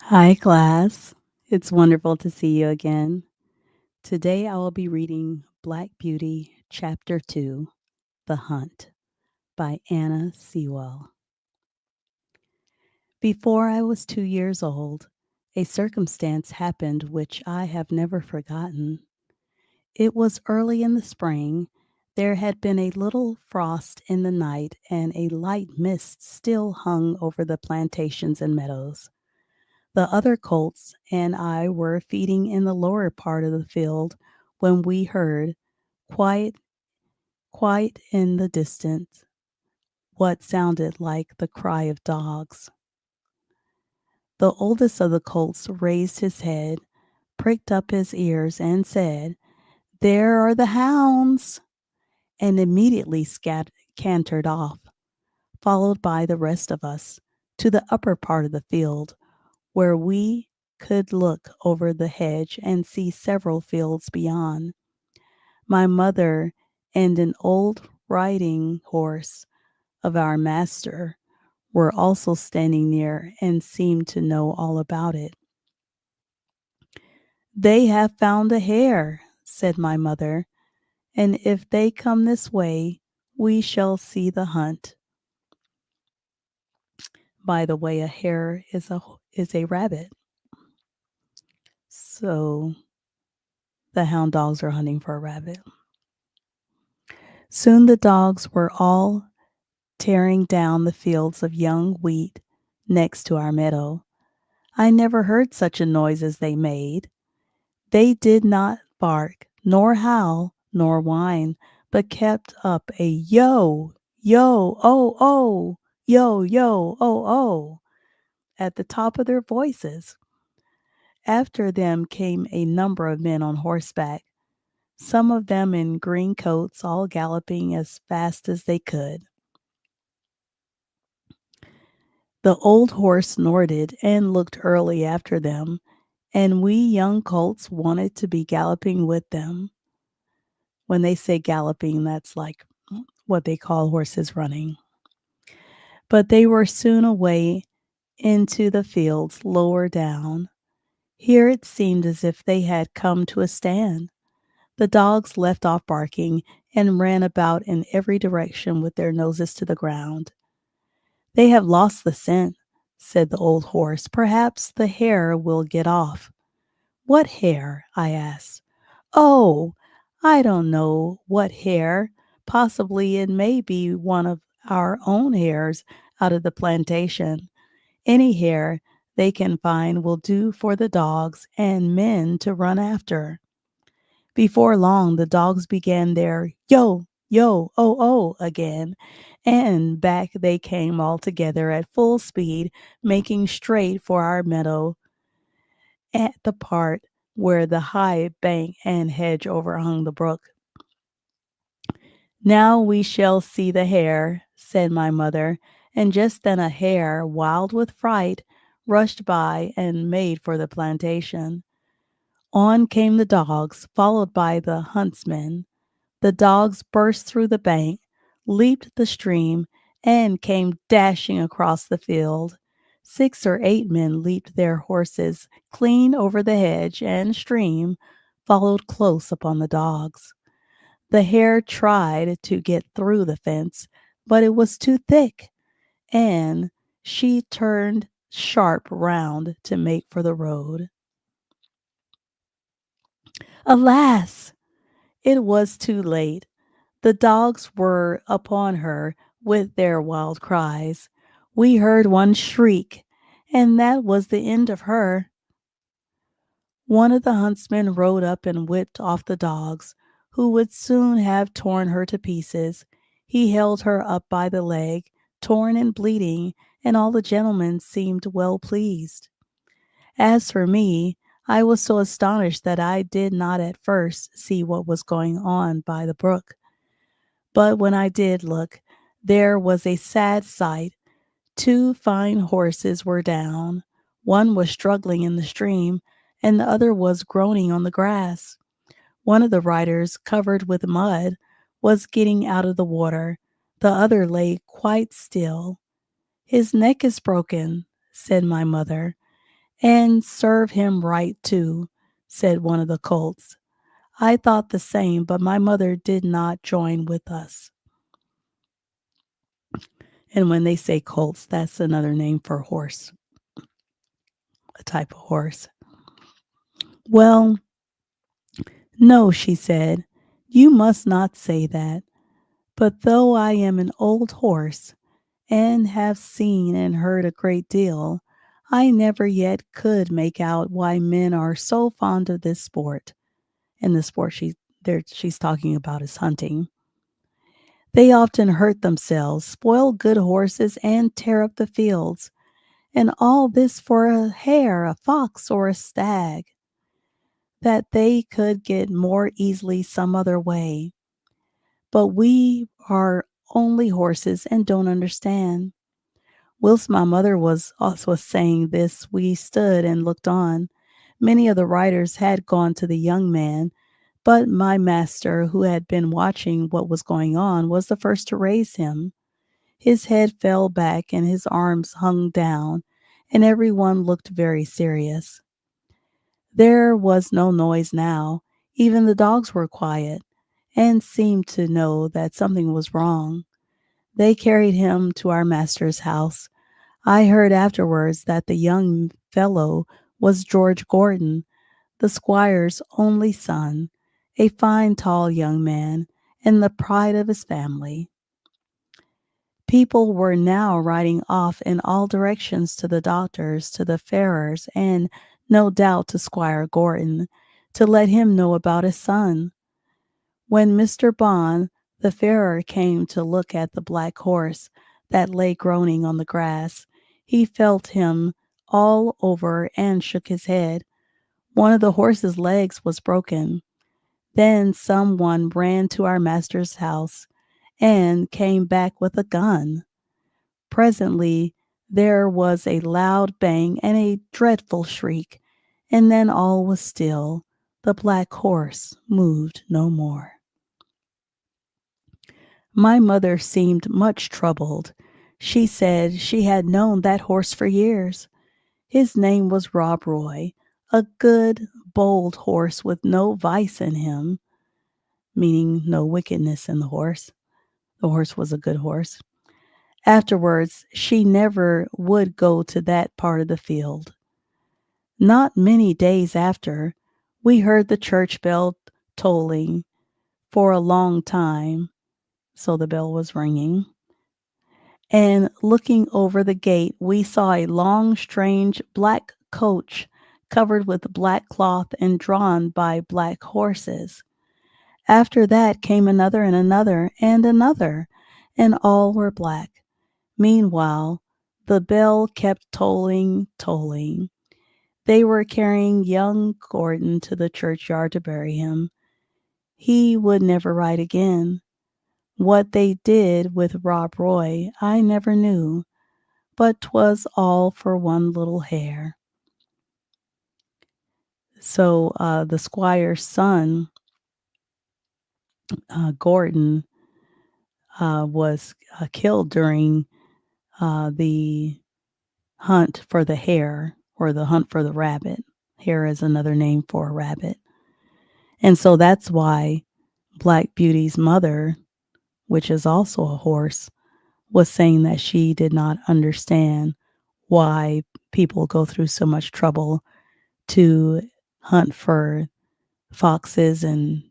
Hi, class. It's wonderful to see you again. Today I will be reading Black Beauty, Chapter 2, The Hunt, by Anna Sewell. Before I was 2 years old, a circumstance happened which I have never forgotten. It was early in the spring. There had been a little frost in the night, and a light mist still hung over the plantations and meadows. The other colts and I were feeding in the lower part of the field when we heard, quite, quite in the distance, what sounded like the cry of dogs. The oldest of the colts raised his head, pricked up his ears, and said, "There are the hounds!" and immediately cantered off, followed by the rest of us, to the upper part of the field, where we could look over the hedge and see several fields beyond. My mother and an old riding horse of our master were also standing near and seemed to know all about it. "They have found a hare," said my mother, "and if they come this way, we shall see the hunt." By the way, a hare is a rabbit. So the hound dogs are hunting for a rabbit. Soon the dogs were all tearing down the fields of young wheat next to our meadow. I never heard such a noise as they made. They did not bark, nor howl, nor whine, but kept up a yo, yo, oh, oh, yo, yo, oh, oh, at the top of their voices. After them came a number of men on horseback, some of them in green coats, all galloping as fast as they could. The old horse snorted and looked early after them, and we young colts wanted to be galloping with them. When they say galloping, that's like what they call horses running. But they were soon away into the fields lower down. Here it seemed as if they had come to a stand. The dogs left off barking and ran about in every direction with their noses to the ground. "They have lost the scent," said the old horse. "Perhaps the hare will get off." "What hare?" I asked. "Oh, I don't know what hare. Possibly it may be one of our own hares out of the plantation. Any hare they can find will do for the dogs and men to run after." Before long the dogs began their yo, yo, oh, oh again, and back they came all together at full speed, making straight for our meadow at the part where the high bank and hedge overhung the brook. "Now we shall see the hare," said my mother, and just then a hare, wild with fright, rushed by and made for the plantation. On came the dogs, followed by the huntsmen. The dogs burst through the bank, leaped the stream, and came dashing across the field. 6 or 8 men leaped their horses clean over the hedge and stream, followed close upon the dogs. The hare tried to get through the fence, but it was too thick, and she turned sharp round to make for the road. Alas! It was too late. The dogs were upon her with their wild cries. We heard one shriek, and that was the end of her. One of the huntsmen rode up and whipped off the dogs, who would soon have torn her to pieces. He held her up by the leg, torn and bleeding, and all the gentlemen seemed well pleased. As for me, I was so astonished that I did not at first see what was going on by the brook. But when I did look, there was a sad sight. 2 fine horses were down. One was struggling in the stream, and the other was groaning on the grass. One of the riders, covered with mud, was getting out of the water. The other lay quite still. "His neck is broken," said my mother, And serve him right, too, said one of the colts. I thought the same, but my mother did not join with us. And when they say colts, that's another name for horse, a type of horse. Well, no, she said, you must not say that. But though I am an old horse and have seen and heard a great deal, I never yet could make out why men are so fond of this sport. And the sport she's talking about is hunting. They often hurt themselves, spoil good horses, and tear up the fields. And all this for a hare, a fox, or a stag that they could get more easily some other way. But we are only horses and don't understand. Whilst my mother was also saying this, we stood and looked on. Many of the riders had gone to the young man, but my master, who had been watching what was going on, was the first to raise him. His head fell back and his arms hung down, and everyone looked very serious. There was no noise now. Even the dogs were quiet and seemed to know that something was wrong. They carried him to our master's house. I heard afterwards that the young fellow was George Gordon, the squire's only son, a fine tall young man, and the pride of his family. People were now riding off in all directions to the doctor's, to the farrier's, and no doubt to Squire Gordon, to let him know about his son. When Mr. Bond, the farrier, came to look at the black horse that lay groaning on the grass, he felt him all over and shook his head. One of the horse's legs was broken. Then some one ran to our master's house and came back with a gun. Presently there was a loud bang and a dreadful shriek, and then all was still. The black horse moved no more. My mother seemed much troubled. She said she had known that horse for years. His name was Rob Roy, a good, bold horse with no vice in him, meaning no wickedness in the horse. The horse was a good horse. Afterwards, she never would go to that part of the field. Not many days after, we heard the church bell tolling for a long time, so the bell was ringing. And looking over the gate, we saw a long, strange black coach covered with black cloth and drawn by black horses. After that came another and another and another, and all were black. Meanwhile, the bell kept tolling, tolling. They were carrying young Gordon to the churchyard to bury him. He would never ride again. What they did with Rob Roy, I never knew, but 'twas all for one little hare. So the squire's son, Gordon, was killed during the hunt for the hare or the hunt for the rabbit. Hare is another name for a rabbit. And so that's why Black Beauty's mother, which is also a horse, was saying that she did not understand why people go through so much trouble to hunt for foxes and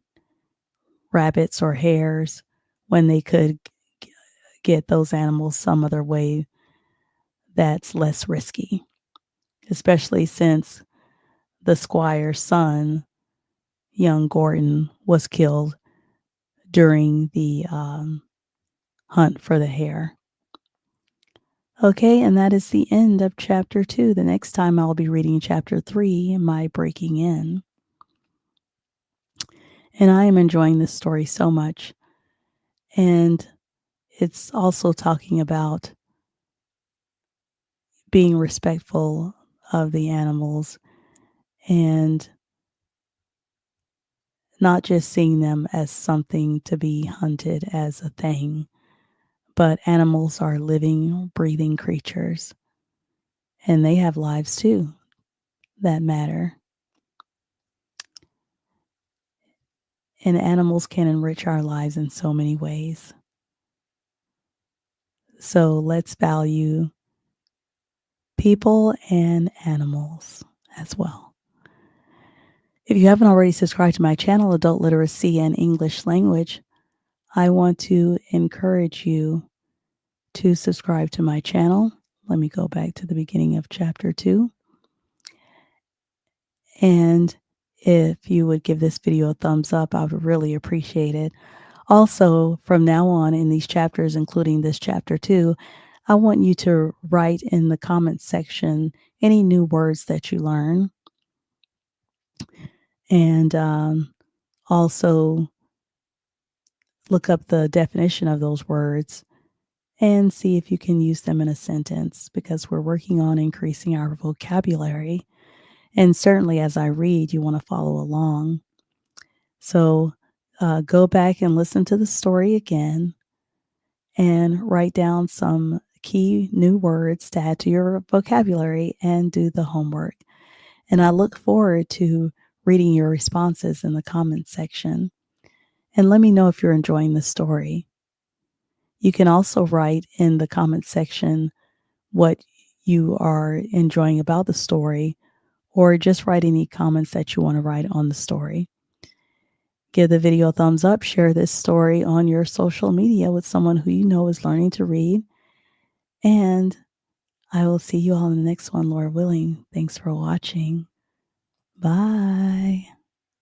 rabbits or hares when they could get those animals some other way that's less risky, especially since the squire's son, young Gordon, was killed during the hunt for the hare. Okay, and that is the end of chapter 2. The next time I'll be reading chapter 3, My Breaking In. And I am enjoying this story so much. And it's also talking about being respectful of the animals and not just seeing them as something to be hunted as a thing, but animals are living, breathing creatures, and they have lives too. that matter. And animals can enrich our lives in so many ways. So let's value people and animals as well. If you haven't already subscribed to my channel, Adult Literacy and English Language, I want to encourage you to subscribe to my channel. Let me go back to the beginning of chapter 2. And if you would give this video a thumbs up, I would really appreciate it. Also, from now on in these chapters, including this chapter 2, I want you to write in the comments section any new words that you learn. And also look up the definition of those words and see if you can use them in a sentence, because we're working on increasing our vocabulary. And certainly as I read, you want to follow along. So go back and listen to the story again and write down some key new words to add to your vocabulary and do the homework. And I look forward to reading your responses in the comments section. And let me know if you're enjoying the story. You can also write in the comments section what you are enjoying about the story, or just write any comments that you want to write on the story. Give the video a thumbs up, share this story on your social media with someone who you know is learning to read, and I will see you all in the next one, Lord willing. Thanks for watching. Bye.